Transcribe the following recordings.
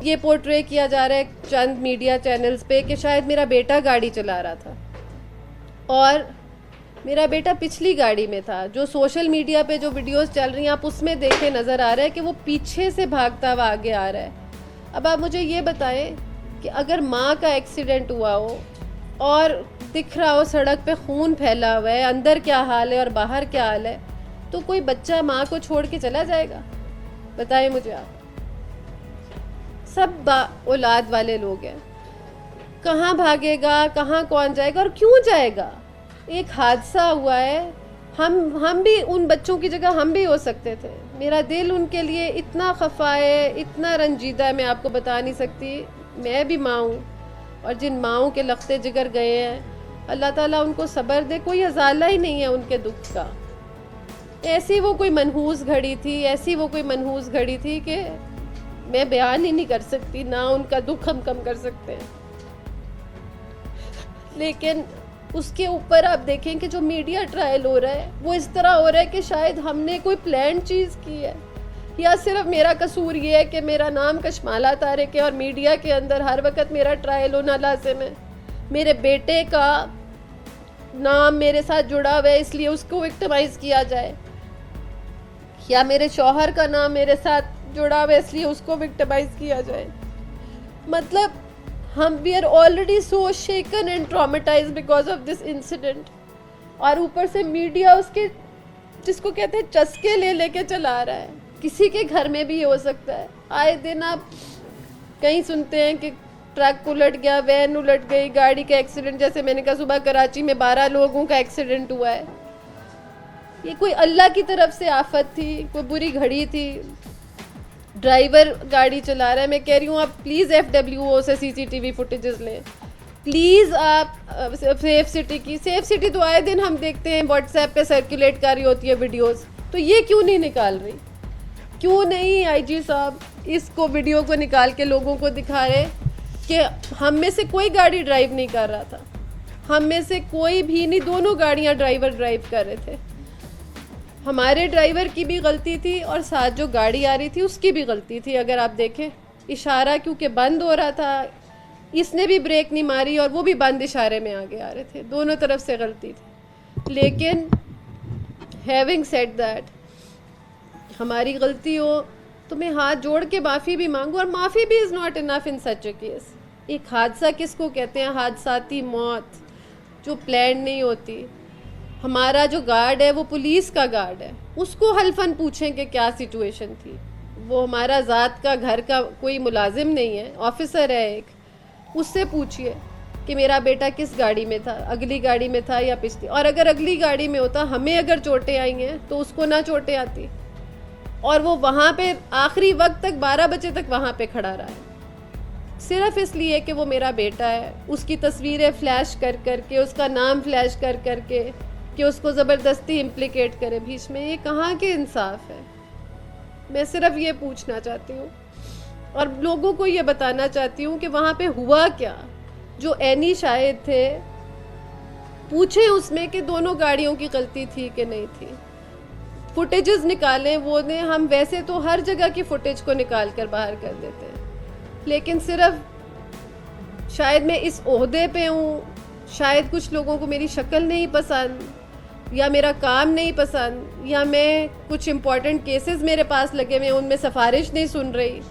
ये पोर्ट्रे किया जा रहा है चंद मीडिया चैनल्स पे कि शायद मेरा बेटा गाड़ी चला रहा था, और मेरा बेटा पिछली गाड़ी में था। जो सोशल मीडिया पे जो वीडियोस चल रही हैं आप उसमें देखे नज़र आ रहा है कि वो पीछे से भागता हुआ आगे आ रहा है। अब आप मुझे ये बताएं कि अगर माँ का एक्सीडेंट हुआ हो और दिख रहा हो सड़क पे खून फैला हुआ है, अंदर क्या हाल है और बाहर क्या हाल है, तो कोई बच्चा माँ को छोड़ के चला जाएगा? बताएं मुझे आप। सब औलाद वाले लोग हैं, कहाँ भागेगा, कहाँ कौन जाएगा और क्यों जाएगा? एक हादसा हुआ है, हम भी उन बच्चों की जगह हम भी हो सकते थे। मेरा दिल उनके लिए इतना खफा है, इतना रंजीदा है, मैं आपको बता नहीं सकती। मैं भी माँ हूँ, और जिन माँओं के लख्ते जिगर गए हैं, अल्लाह ताला उनको सब्र दे। कोई अजाला ही नहीं है उनके दुख का। ऐसी वो कोई मनहूस घड़ी थी, ऐसी वो कोई मनहूस घड़ी थी कि मैं बयान ही नहीं कर सकती, ना उनका दुख हम कम कर सकते हैं। लेकिन उसके ऊपर आप देखें कि जो मीडिया ट्रायल हो रहा है वो इस तरह हो रहा है कि शायद हमने कोई प्लान चीज़ की है, या सिर्फ मेरा कसूर ये है कि मेरा नाम कशमाला तारिक है और मीडिया के अंदर हर वक्त मेरा ट्रायल होना लाजिम है। मेरे बेटे का नाम मेरे साथ जुड़ा हुआ है इसलिए उसको विक्टिमाइज किया जाए, या मेरे शौहर का नाम मेरे साथ जुड़ा हुआ है इसलिए उसको विक्टिमाइज किया जाए। मतलब हम we are already so shaken and traumatised because of this incident, और ऊपर से मीडिया उसके जिसको कहते हैं चस्के ले लेके चला रहा है। किसी के घर में भी हो सकता है। आए दिन आप कहीं सुनते हैं कि ट्रक उलट गया, वैन उलट गई, गाड़ी का एक्सीडेंट। जैसे मैंने कहा सुबह कराची में 12 लोगों का एक्सीडेंट हुआ है। ये कोई अल्लाह की तरफ से आफत थी, कोई बुरी घड़ी थी। ड्राइवर गाड़ी चला रहा है, मैं कह रही हूँ आप प्लीज़ FWO से CCTV फुटेजेस लें प्लीज़। आप सेफ सिटी तो आए दिन हम देखते हैं व्हाट्सएप पे सर्कुलेट कर रही होती है वीडियोस, तो ये क्यों नहीं निकाल रही? क्यों नहीं IG साहब इसको वीडियो को निकाल के लोगों को दिखा रहे कि हम में से कोई गाड़ी ड्राइव नहीं कर रहा था, हम में से कोई भी नहीं, दोनों गाड़ियाँ ड्राइवर ड्राइव कर रहे थे। हमारे ड्राइवर की भी गलती थी और साथ जो गाड़ी आ रही थी उसकी भी गलती थी। अगर आप देखें इशारा क्योंकि बंद हो रहा था, इसने भी ब्रेक नहीं मारी और वो भी बंद इशारे में आगे आ रहे थे, दोनों तरफ से गलती थी। लेकिन हैविंग सेड दैट, हमारी गलती हो तो मैं हाथ जोड़ के माफ़ी भी मांगू, और माफ़ी भी is not enough in such A case. एक हादसा किसको कहते हैं? हादसाती मौत जो प्लान नहीं होती। हमारा जो गार्ड है वो पुलिस का गार्ड है, उसको हल्फन पूछें कि क्या सिचुएशन थी। वो हमारा ज़ात का घर का कोई मुलाजिम नहीं है, ऑफिसर है एक, उससे पूछिए कि मेरा बेटा किस गाड़ी में था, अगली गाड़ी में था या पिछली। और अगर अगली गाड़ी में होता, हमें अगर चोटें आई हैं तो उसको ना चोटें आती, और वो वहाँ पे आखिरी वक्त तक 12 बजे तक वहाँ पे खड़ा रहा है सिर्फ इसलिए कि वो मेरा बेटा है। उसकी तस्वीरें फ्लैश कर करके, उसका नाम फ्लैश कर करके कि उसको ज़बरदस्ती इम्प्लिकेट करे बीच में। ये कहाँ के इंसाफ है? मैं सिर्फ ये पूछना चाहती हूँ और लोगों को ये बताना चाहती हूँ कि वहाँ पे हुआ क्या। जो एनी शाहिद थे, पूछें उसमें कि दोनों गाड़ियों की गलती थी कि नहीं थी। फुटेजेस निकालें वो ने, हम वैसे तो हर जगह की फुटेज को निकाल कर बाहर कर देते हैं, लेकिन सिर्फ शायद मैं इस ओहदे पे हूँ, शायद कुछ लोगों को मेरी शक्ल नहीं पसंद, या मेरा काम नहीं पसंद, या मैं कुछ इम्पॉर्टेंट केसेस मेरे पास लगे हुए उनमें सिफारिश नहीं सुन रही,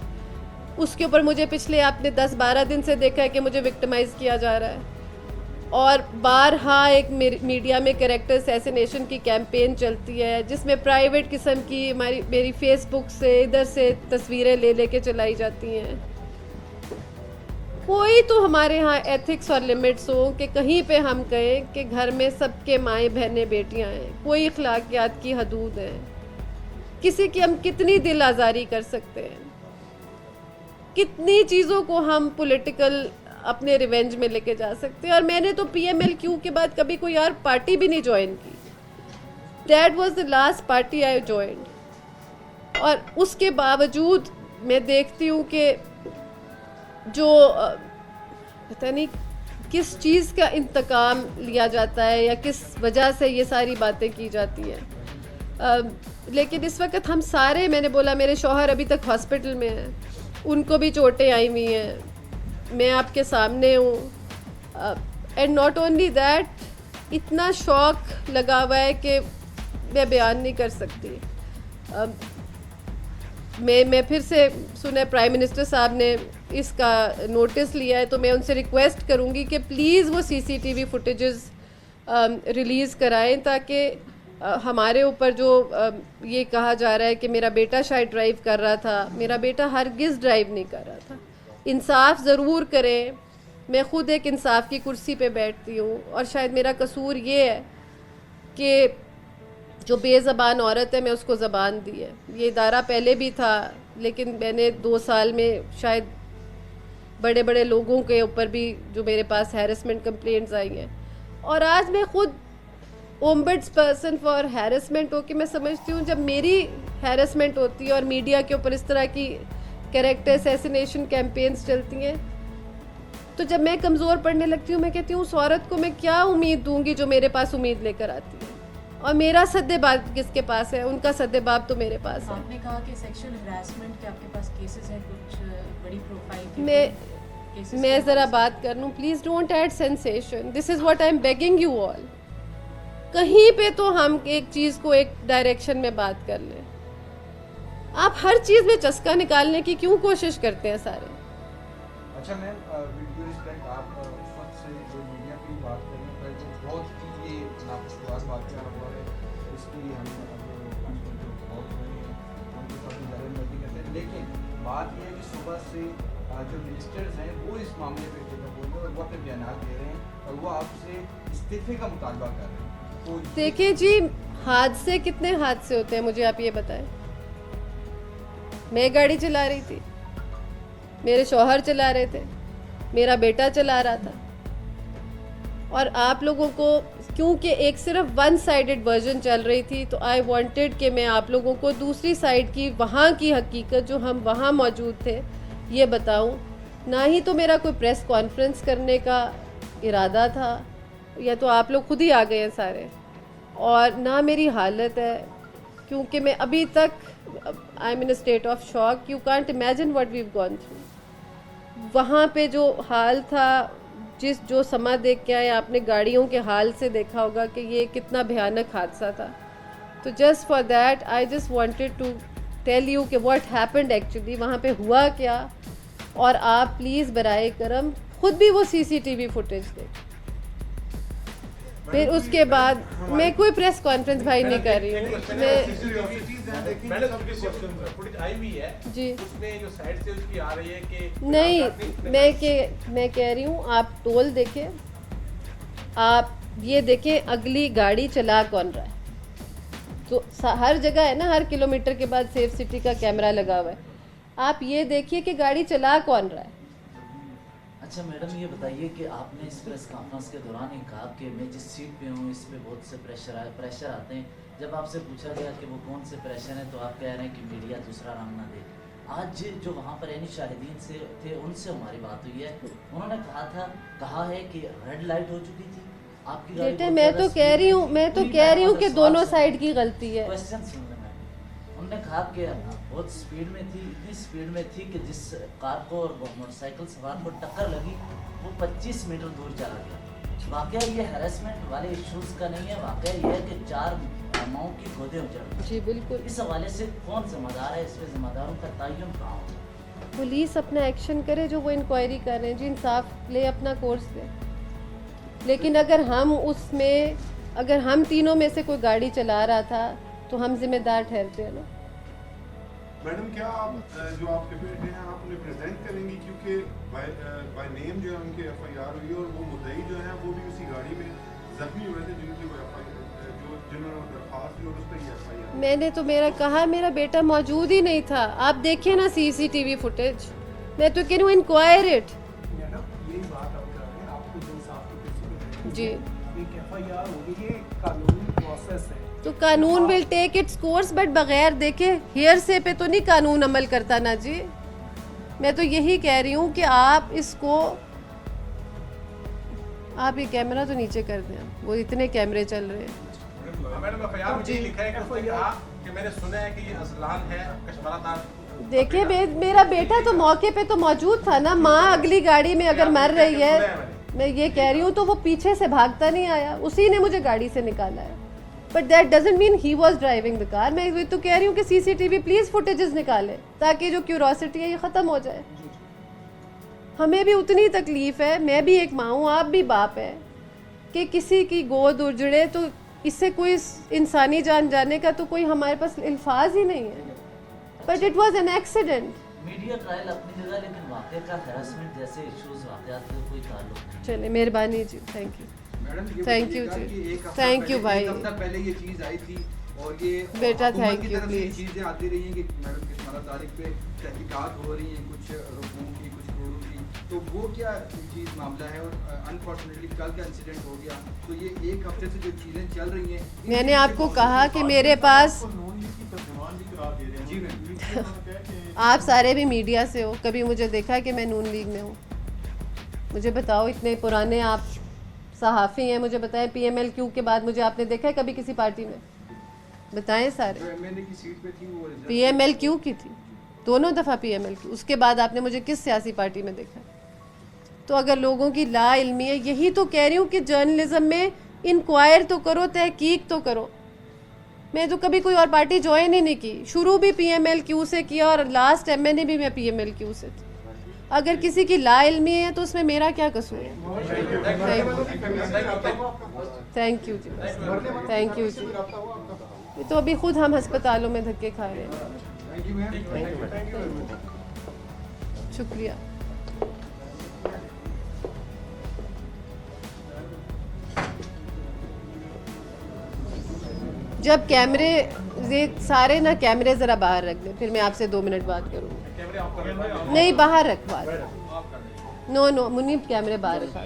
उसके ऊपर मुझे पिछले आपने 10-12 दिन से देखा है कि मुझे विक्टिमाइज़ किया जा रहा है। और बारहा एक मीडिया में कैरेक्टर असैसिनेशन की कैंपेन चलती है जिसमें प्राइवेट किस्म की मेरी फेसबुक से इधर से तस्वीरें ले लेके चलाई जाती हैं। कोई तो हमारे यहाँ एथिक्स और लिमिट्स हो कि कहीं पे हम कहें कि घर में सबके माएँ बहनें बेटियाँ हैं, कोई अखलाकियात की हदूद है। किसी की हम कितनी दिल आज़ारी कर सकते हैं, कितनी चीज़ों को हम पॉलिटिकल अपने रिवेंज में लेके जा सकते हैं। और मैंने तो PMLQ के बाद कभी कोई और पार्टी भी नहीं ज्वाइन की। That was the last party I joined. और उसके बावजूद मैं देखती हूँ कि जो पता नहीं किस चीज़ का इंतकाम लिया जाता है या किस वजह से ये सारी बातें की जाती हैं। लेकिन इस वक्त हम सारे, मैंने बोला मेरे शौहर अभी तक हॉस्पिटल में हैं, उनको भी चोटें आई हुई हैं, मैं आपके सामने हूँ। एंड नॉट ओनली दैट, इतना शौक लगा हुआ है कि मैं बयान नहीं कर सकती। मैं फिर से सुना प्राइम मिनिस्टर साहब ने इसका नोटिस लिया है, तो मैं उनसे रिक्वेस्ट करूँगी कि प्लीज़ वो CCTV फुटेजेस रिलीज़ कराएं, ताकि हमारे ऊपर जो ये कहा जा रहा है कि मेरा बेटा शायद ड्राइव कर रहा था, मेरा बेटा हरगिज़ ड्राइव नहीं कर रहा था। इंसाफ ज़रूर करें। मैं ख़ुद एक इंसाफ की कुर्सी पे बैठती हूँ, और शायद मेरा कसूर ये है कि जो बेज़बान औरत है मैं उसको ज़बान दी है। ये इदारा पहले भी था, लेकिन मैंने 2 साल में शायद बड़े बड़े लोगों के ऊपर भी जो मेरे पास हैरेसमेंट कंप्लेंट्स आई हैं, और आज मैं खुद ओम्बड्स पर्सन फॉर हैरेसमेंट हो कि मैं समझती हूँ जब मेरी हैरेसमेंट होती है और मीडिया के ऊपर इस तरह की कैरेक्टर असैसिनेशन कैंपेन्स चलती हैं, तो जब मैं कमज़ोर पड़ने लगती हूँ, मैं कहती हूँ उस औरत को मैं क्या उम्मीद दूँगी जो मेरे पास उम्मीद लेकर आती है। और मेरा सद्देबाब किसके पास है? उनका सद्देबाब तो मेरे पास है। आपने कहा कि सेक्सुअल हरासमेंट के आपके पास केसेस हैं, कुछ बड़ी प्रोफाइल के मैं ज़रा बात कर लूँ, please don't add sensation, this is what I am begging you all. कहीं पे तो हम एक चीज़ को एक डायरेक्शन में बात कर लें। आप हर चीज़ में चस्का निकालने की क्यों कोशिश करते हैं सारे? अच्छा मैम, विद ड्यू रिस्पेक्ट, आप उस वक्त से जो मीडिया की बात कर रहे हैं, जो बहुत ही ये नाखुशगवार वाक़या हुआ है, इसके लिए हम आजकल जो बहुत हुए हैं उनके साथ नज़रबंदी करते हैं, लेकिन बात यह है कि सुबह से जो मिनिस्टर्स हैं वो इस मामले पे जो बोल रहे हैं और वो अपने बयान दे रहे हैं, और वो आपसे इस्तीफे का मुतालबा कर रहे हैं। तो देखिए जी, हादसे कितने हादसे होते हैं मुझे आप ये बताएं। मैं गाड़ी चला रही थी, मेरे शौहर चला रहे थे, मेरा बेटा चला रहा था, और आप लोगों को क्योंकि एक सिर्फ वन साइडेड वर्जन चल रही थी, तो आई वांटेड कि मैं आप लोगों को दूसरी साइड की, वहाँ की हकीकत जो हम वहाँ मौजूद थे, ये बताऊं। ना ही तो मेरा कोई प्रेस कॉन्फ्रेंस करने का इरादा था, या तो आप लोग खुद ही आ गए हैं सारे, और ना मेरी हालत है, क्योंकि मैं अभी तक I am in a state of shock. You can't imagine what we have gone through. वहाँ पे जो हाल था, जो समा देख के आए, आपने गाड़ियों के हाल से देखा होगा कि ये कितना भयानक हादसा था। तो just for that I just wanted to tell you कि व्हाट हैपेंड एक्चुअली, वहाँ पे हुआ क्या। और आप प्लीज़ बराए करम खुद भी वो CCTV फुटेज देखें। फिर उसके बाद मैं कोई प्रेस कॉन्फ्रेंस भाई नहीं कर रही हूँ। जी नहीं, मैं कह रही हूँ आप टोल देखें, आप ये देखें अगली गाड़ी चला कौन रहा है। तो हर जगह है ना, हर किलोमीटर के बाद सेफ सिटी का कैमरा लगा हुआ है, आप ये देखिए कि गाड़ी चला कौन रहा है। अच्छा मैडम, ये बताइए कि आपने इस प्रेस कॉन्फ्रेंस के दौरान ही कहा कि मैं जिस सीट पे हूँ इस पे बहुत से प्रेशर आते हैं। जब आपसे पूछा गया कि वो कौन से प्रेशर हैं, तो आप कह रहे हैं कि मीडिया दूसरा रंग ना दे। आज जो वहाँ पर यानी शाहिदीन से थे, उनसे हमारी बात हुई है, उन्होंने कहा है कि रेड लाइट हो चुकी थी आपकी गाड़ी। बेटे मैं तो कह रही हूँ कि दोनों साइड की गलती है। क्वेश्चन सुन लें मैम। उन्होंने कहा कि बहुत स्पीड में थी, इतनी स्पीड में थी कि जिस कार को और मोटरसाइकिल सवार को टक्कर लगी वो 25 मीटर दूर चला गया। वाकया ये हैरेसमेंट वाले इश्यूज का नहीं है, वाकया ये है कि 4 माओं की गोदे उजड़ गई। जी बिल्कुल। इस हवाले से कौन जिम्मेदार है, इसमें जिम्मेदारों का तयन कहाँ होगा? पुलिस अपना एक्शन करे, जो वो इंक्वायरी कर रहे हैं, जी इंसाफ ले, अपना कोर्स दे। लेकिन अगर हम तीनों में से कोई गाड़ी चला रहा था तो हम जिम्मेदार ठहरते हैं ना। मैडम, क्या आप जो आपके बेटे हैं आप उन्हें प्रेजेंट करेंगी, क्योंकि बाय नेम जो है उनकी FIR हुई और वो मुद्दई जो है वो भी उसी गाड़ी में जख्मी हुए थे जिनकी जिन्होंने दरखास्त दी और उस पर FIR। मैंने तो मेरा बेटा मौजूद ही नहीं था। आप देखिए ना CCTV फुटेज। मैं तो कह रही हूँ इंक्वायर इट। यही बात आप कर रहे हैं, आपको जो इंसाफ की कुर्सी पे जी एक FIR होगी, ये कानूनी प्रोसेस है। तो कानून will take its course, but बगैर देखे हेयरसे पे तो नहीं कानून अमल करता ना जी। मैं तो यही कह रही हूँ कि आप ये कैमरा तो नीचे कर दें, वो इतने कैमरे चल रहे हैं। मैडम FIR में ये लिखा है कि उसने कहा कि मैंने सुना है कि ये अजलान है, कश्माला तार देखिए मेरा बेटा तो मौके पे तो मौजूद था ना। माँ अगली गाड़ी में अगर मर रही है, मैं ये कह रही हूँ, तो वो पीछे से भागता नहीं आया, उसी ने मुझे गाड़ी से निकाला है। But that doesn't mean he was driving the car. मैं ये तो कह रही हूँ कि CCTV प्लीज़ फुटेजेस निकाले ताकि जो क्यूरोसिटी है ये ख़त्म हो जाए। हमें भी उतनी तकलीफ़ है, मैं भी एक माँ हूँ, आप भी बाप है, कि किसी की गोद उजड़े तो इससे कोई इंसानी जान जाने का तो कोई हमारे पास अल्फाज ही नहीं है। But it was an accident. Media trial अपनी जगह, लेकिन वाकई का हैरेसमेंट जैसे इश्यूज वाकयात का कोई ताल्लुक नहीं। चलिए मेहरबानी जी, थैंक यू। मैडम ये Thank you बताइएगा जी। कि एक हफ्ता Thank you पहले- भाई। एक हफ्ता पहले ये चीज़ आई थी और ये बेटा, हुकूमत thank की you, तरफ से ये please। चीज़ें आती रही हैं कि मैडम कश्माला तारिक पे तहकीकात हो रही हैं, कुछ रुपयों की, कुछ करोड़ों की। तो वो क्या चीज़ मामला है? और अनफॉर्चुनेटली कल का इंसिडेंट हो गया, तो ये एक हफ्ते से जो चीज़ें चल रही हैं, इन मैंने चीज़ों आपको से कहा कि मेरे पास, जी मैम, आप सारे भी मीडिया से हो, कभी मुझे देखा है कि मैं नून लीग में हूँ? मुझे बताओ, इतने पुराने आप सहाफ़ी हैं, मुझे बताएं PMLQ के बाद मुझे आपने देखा है कभी किसी पार्टी में? बताएं सारे। जो MNA की सीट पे थी वो रिजल्ट- PMLQ की थी, दोनों दफ़ा PMLQ। उसके बाद आपने मुझे किस सियासी पार्टी में देखा? तो अगर लोगों की ला इल्मी है, यही तो कह रही हूँ कि जर्नलिज्म में इंक्वायर तो करो, तहकीक तो करो। मैं तो कभी कोई और पार्टी ज्वाइन ही नहीं की, शुरू भी PMLQ से किया और लास्ट MNA भी मैं PMLQ से थी। अगर किसी की ला इल्मी है तो उसमें मेरा क्या कसूर है? थैंक यू जी, थैंक यू जी। ये तो अभी खुद हम अस्पतालों में धक्के खा रहे हैं। Thank you ma'am. शुक्रिया। जब कैमरे, ये सारे ना कैमरे ज़रा बाहर रख दें, फिर मैं आपसे 2 मिनट बात करूँगी। नहीं, बाहर रख बात। नो मुनीब, कैमरे बाहर रखा।